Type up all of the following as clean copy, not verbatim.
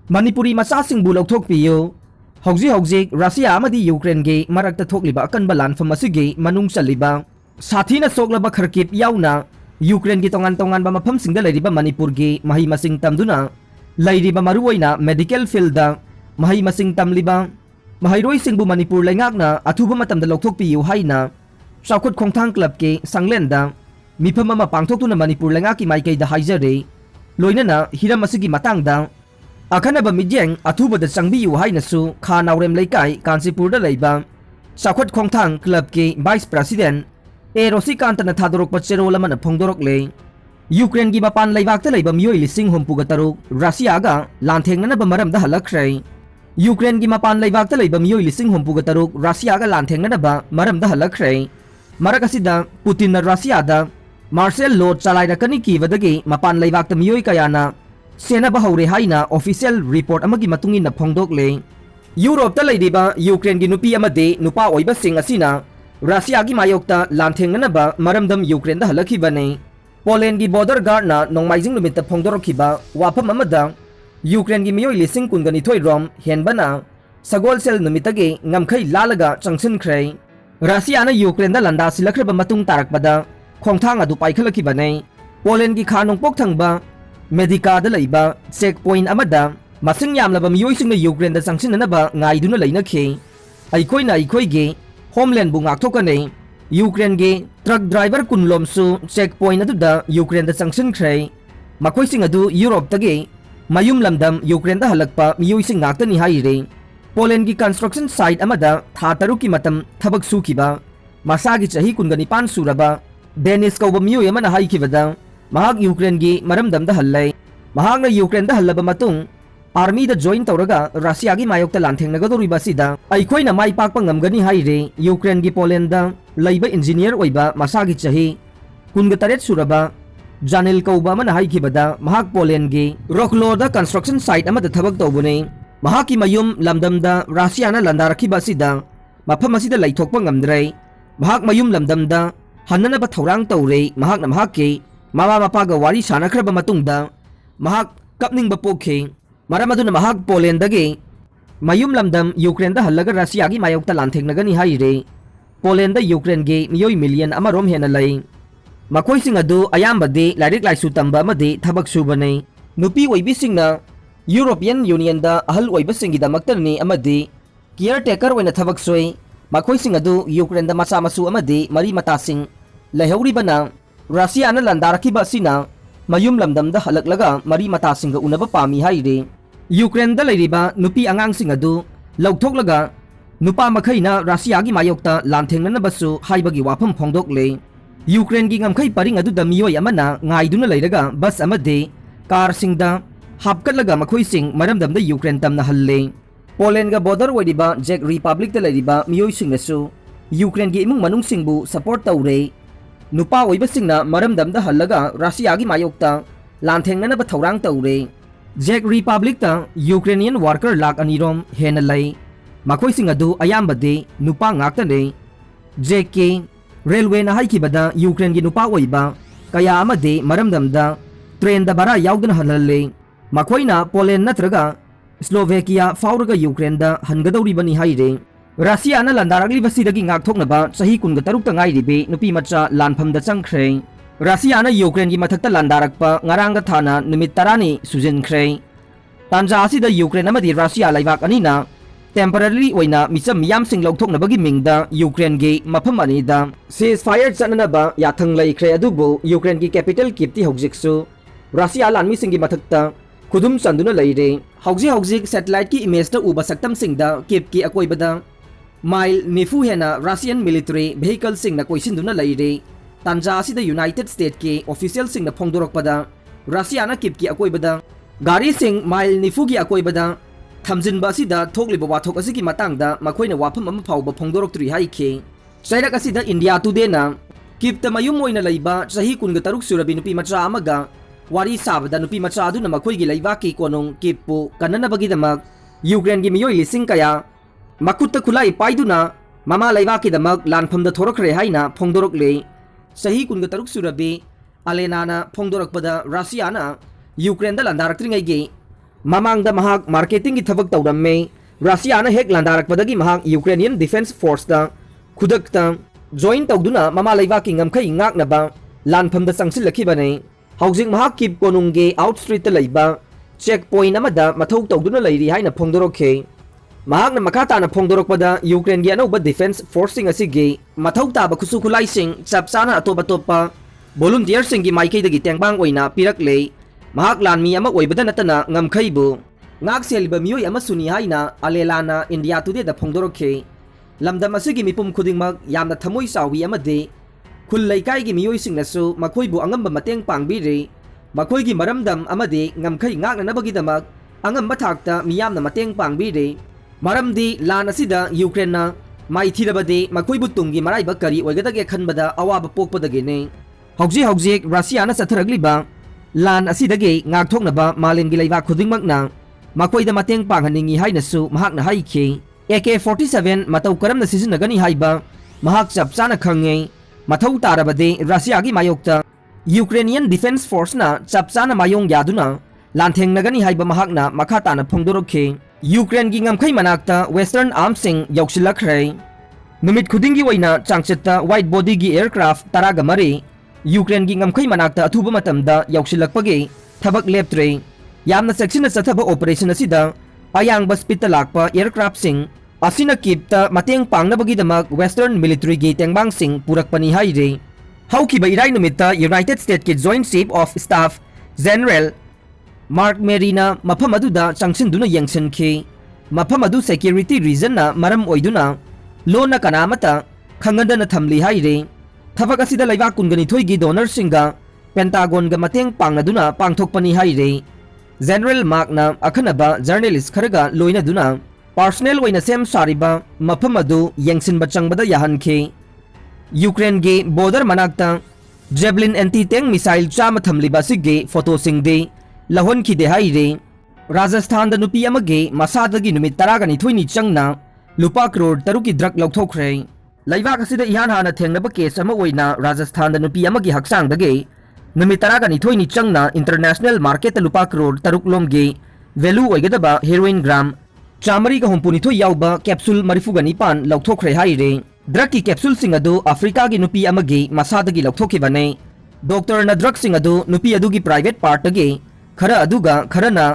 Manipuri machasingbु lawthokpiyu hौजी Russia अमदी Ukraine के मरक्ता थोकलिबा अकनबा लानफम असिगी मनुंग चलिबा साथीना सोकलबा खरकिप याउना Ukraine की तोंगान तोंगानबा मफमसिंगदा लैरिबा मणिपुर की मही मसिंग तमदुना लैरिबा मरुओइना मेडिकल फील्ड मही मसिंग तमलिबा महैरोइसिंगबु मणिपुर लैंगाकना अथुबा मतमदा लौथोकपियु हाइना चाउखुट खोंथांग क्लब के संगलेंदा मिफम अमा पांगथोकतुना मणिपुर लैंगाकी माइकैदा हाइजरे लोइनना हिरम असिगी मतंगदा अखनबा मिजेंग अथुबदा चंगबियु हाइनसु खा नावरेम लैकाई कांचीपुरदा लैबा चाउखुट खोंथांग क्लब के वाइस प्रेसिडेंट ए रोसिकांतना थादोरकपा चेरोल अमना फोंदोरकले यूक्रेन की मपान लैबाकता लैबा मियोइ लिसिंग हुमपुगा तरुक रशियागा लांथेंगनबा मरमदा हलखरे यूक्रेन की मपान लैबाकता लैबा मियोइ लिसिंग हुमपुगा तरुक रशियागा लांथेंगनबा मरमदा हलखरे मरक असिदा पुतिन रशियादा मार्शल लॉ चलाइरकनी कीबदगी मपान लैबाकता मियोइ कयाना सेनबा हौरे हाइना ऑफिशियल रिपोर्ट अमगी मतुंगिना फोंदोकले यूरोपता लैरिबा यूक्रेन की नुपी अमदे नुपा ओइबसिंग असिना रशिया की मायोक्ता लांथेंगनबा मरमदम यूक्रेन दा हलखिबने पोलैंड की बॉर्डर गार्डना नोंमाइजिंग नुमित्ता फोंदोरखिबा वाफम अमदा यूक्रेन की मियोइ लिसिंग कुनगनिथोइ रोम हेनबना सगोलसेल नुमित्तगे ngamkhai लालगा चंगसिनख्रे रशियाना यूक्रेन दा लंदा सिलखरबा मतुंग तारकबदा खोंथांग अदु पाइखलखिबने पोलैंड की खा नोंपोक थंगबा मेडिकादा लैबा चेक पॉइंट अमदा मसिंग यामलबा मियोइसिंगना यूक्रेन दा चंगसिननबा ngaiduna लैनखे अइखोइना अइखोइगे होमलैंड बु ngaktokane यूक्रेन के ट्रक ड्राइवर कुनलोमसु चेक पॉइंट अदुदा यूक्रेन दा चंगसिनख्रे मखोइसिंग अदु यूरोप तगे मयुम लमदम यूक्रेन दा हलकपा मियोइसिंग ngaktani हाइरे पोलैंड की कंस्ट्रक्शन साइट अमदा था तरुकी मतम थबक सुखिबा मसागी चही कुनगनिपान सुरबा डेनिस कौबा मियोइ अमना हाइखिबदा महाग यूक्रेन की मरमदमदा हल्लै महागना यूक्रेन दा हल्लबा मतुंग आर्मी दा जॉइन तौरगा रशिया की मायोक्ता लांथेंगनगदोरिबा सिदा अइखोइना माइ पाकपा ngamgani हाइरे यूक्रेन की पोलैंड दा लैबा इंजीनियर ओइबा मसागी चही कुनगा तरेट सुरबा जानिल कौबा मना हाइखिबदा महाग पोलैंड की रोकलोदा कंस्ट्रक्शन साइट अमदा थबक तौबने महाकी मयुम लमदमदा रशियाना लंदारखिबा सिदा मफम असिदा लैथोकपा ngamdrai महाग मयुम लमदमदा हन्ननबा थौरांग तौरे महागना महागके मामा मपागा वारी सानखरबा मतुंगदा महाग कपनिंगबा पोखे मरम अदुना महाग पोलैंडगे मयुम लमदम यूक्रेन दा हल्लगा रशिया की मायोक्ता लांथेंगनगनी हाइरे पोलैंड दा यूक्रेन गे मियोइ मिलियन अमरोम हेना लै मखोइसिंग अदु अयामबदे लाइरिक लाइसु तंबा अमदे थबक सुबने नुपी ओइबिसिंगना यूरोपियन यूनियन दा अहल ओइबसिंगी दमक्तरनी अमदे केयर टेकर ओइना थबक सोय मखोइसिंग अदु यूक्रेन दा मचा मसु अमदे मरी मतासिंग लैहौरिबना रशियाना लंदारखिबा सिना मयुम लमदम दा हलकलगा मरी मतासिंग उनबा पामी हाइरे यूक्रेन दा लैरिबा नुपी आंगांसिंग अदु लौथोकलगा नुपा मखैना रशिया की मायोक्ता लांथेंगनबसु हाइबगी वाफम फोंदोकले यूक्रेन की ngamkhai paring अदु दा मियोइ अमना ngaiduna लैरगा बस अमदे कार सिंगदा हापकलगा मखोइसिंग मरमदम दा यूक्रेन तमना हल्ले पोलैंड का बॉर्डर ओइरिबा जेक रिपब्लिक दा लैरिबा मियोइसिंगसु यूक्रेन की इमुंग मनुंगसिंगबु सपोर्ट तौरे नुपा ओइबसिंगना मरमदम दा हल्लगा रशिया की मायोक्ता लांथेंगनबा थौरांग तौरे जेक रिपब्लिक ता यूक्रेनियन वर्कर लाख अनिरोम हेना लै मखोइसिंग अदु अयामबदे नुपा ngaktane जेक के रेलवे ना हाइखिबदा यूक्रेन की नुपा ओइबा कया अमदे मरमदमदा ट्रेन दा बरा याउदन हलले मखोइना पोलैंड नत्रगा स्लोवेकिया फाउरगा यूक्रेन दा हनगदौरिबनी हाइरे रशियाना लंदारगलिबसिदगी ngaktoknaba chahi 13 ta ngairibe nupi macha lanphamda changkhre रशियाना यूक्रेन की मथक्ता लांदारकपा ngaranga thana numit 10 ni sujinkhre tanja asida Ukraine amadi Russia लाइबाक अनिना टेम्पररी ओइना मिचम मियाम सिंग लौथोकनबगी मिंगदा यूक्रेन गे मफम अनिदा सीज फायर चननबा याथंग लैख्रे अदुबो यूक्रेन की कैपिटल किप्ति हौजिकसु रशिया लानमी सिंगी मथक्ता खुदुम चंदुना लैरे हौजिक सैटेलाइट की इमेज ता उबा सक्तम सिंगदा किप की अकोइबदा माइल निफु हेना रशियन मिलिट्री व्हीकल सिंगना कोइसिंदुना लैरे तंजा असिदा यूनाइटेड स्टेट के ऑफिशियल सिंगना फोंदोरकपदा रशियाना किप की अकोइबदा गाड़ी सिंग माइल निफु की अकोइबदा थमजिनबा असिदा थोकलिबा वाथोक असिगी मतंगदा मखोइना वाफम अमा फाउबा फोंदोरक्तरी हाइखे चैरक असिदा इंडिया टुडेना किप्ता मयुम ओइना लैबा चाही 13 सुरबी नुपी मचा अमगा वारी साबदा नुपी मचा अदुना मखोइगी लैबाकी कोनोंग किप्पु कन्ननबगीदमक यूक्रेन की मियोइ लिसिंग कया मकुत्ता खुलाई पाइदुना ममा लैबाकीदमक लानफमदा थोरखरे हाइना फोंदोरकले चाही 13 सुरबी अलेनाना फोंदोरकपदा रशियाना यूक्रेन दा लंदारक्तरिंगैगे Mamangda mahak marketing ki thabak tawramme Russia na hek landarakpadagi mahak Ukrainian Defense Force da khudakta join tawduna mama leibaki ngamkhai ngaknaba lanphamda changsillakhibane haujing mahak kip konungge outstreet ta leiba checkpoint amada mathau tawduna leiri haina phongdorokhe mahakna makata na phongdorokpada Ukraine gi anoba defense forcing asigi mathau taba khusu khulai sing chapchana atoba topa volunteer sing gi maikei dagi tengbang oina pirakle mahak lanmi ama oibada natana ngamkhaibu ngak selba mioi ama suni haina alelana India today da phongdorokhe lamdam asigi mipum khudingmak yamna thamoi sawi amade khul leikai gi mioi singnasu makhoibu angamba mateng pangbire makhoi gi maramdam amade ngamkhai ngakna nabagi damak angamba thakta miyamna mateng pangbire maramdi lan asida Ukraine na mai thirabade makhoi butungi marai bakari oigadage khanbada awaba pokpadage ne hauji Russia na satharagliba lan asidage ngakthoknaba malengi leiba khudingmakna makhoi da mateng panghaningi hainasu mahakna haikhe AK-47 matau karamna sizinagani haiba mahak chapchana khange mathau tarabade Russia gi mayokta Ukrainian Defense Force na chapchana mayong yaduna lanthengnagani haiba mahakna makhata na phongdorokhe Ukraine gi ngamkhai manakta Western Arms sing yauksilakhre numit khudingi oina changchetta white body gi aircraft taraga mari Ukraine gi ngamkhai manakta athuba matamda yauksilakpage thabak leptre yamna section sathaba operation asida ayang baspita lakpa aircraft sing asina kipta mateng pangnabagi damak Western military gi tengbang sing purakpani haire haukiba irai numita United States ki Joint Chief of Staff General Mark Merina mafam aduda changsin yengsenke mafam adu security reason na maram oiduna lona kanamata khanganda na thamli haire thabak asida laiba kungani thoigi donor singa Pentagon ga mateng pangnaduna pangthokpani haire General Mark na akhanaba journalist kharaga loina duna personnel oina sem sariba mafam adu yengsin bachangbada yahanke Ukraine ge border manakta Javelin anti-tank missile chama thamliba sige photo singde lahon ki de haire Rajasthan da nupi amage masadagi numit taragani thoini changna lupa crore taruki drug lokthokre laibak asida ihan hana thengnaba case ama oina Rajasthan da nupi amagi haksang dage numit taragani thoini changna international market lupa crore taruk lomge value oigadaba heroin gram chamari ga hompuni thoi yauba capsule marifugani pan lokthokre haire drug ki capsule sing adu Africa gi nupi amagi masadagi lokthokibane doctor na drug sing adu nupi adu gi private part age khara aduga kharana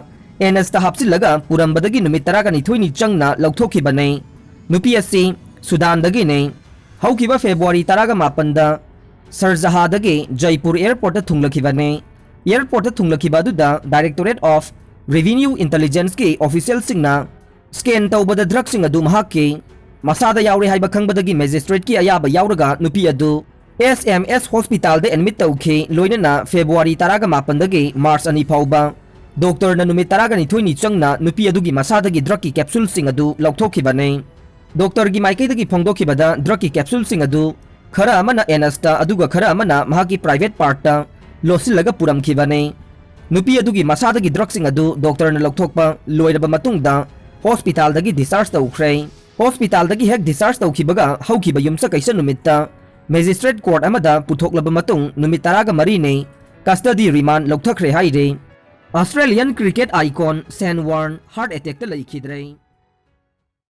NS ta hapsilaga purambadagi numit taragani thoini changna lokthokibane nupi asi Sudan dagi ne haukiba February taraga mapanda Sarjaha dagi Jaipur airport ta thunglakibane airport ta thunglakhiba aduda Directorate of Revenue Intelligence ki official singna scan tawbada drug sing adu mahakki masada yaure haiba khangbadagi magistrate ki ayaba yauraga nupi adu SMS hospital de admit tawkhe loinana February taraga mapandagi March ani phauba doctor na numit taraga ni thoini changna nupi adugi masadagi drug ki capsule sing adu lokthokibane doctor gi maikaidagi phongdokhibada drug ki capsule sing adu khara amana NSta aduga khara amana mahaki private part ta losilaga puramkhibane nupi adugi masadagi drug sing adu doctor na lokthokpa loiraba matungda hospital dagi discharge tawkhre hospital dagi hek discharge tawkhibaga haukiba yumsa kaisa numitta Magistrate Court amada puthoklaba matung numit taraga mari ne custody remand lokthakre haire Australian cricket icon Shane Warne heart attack ta laikhidre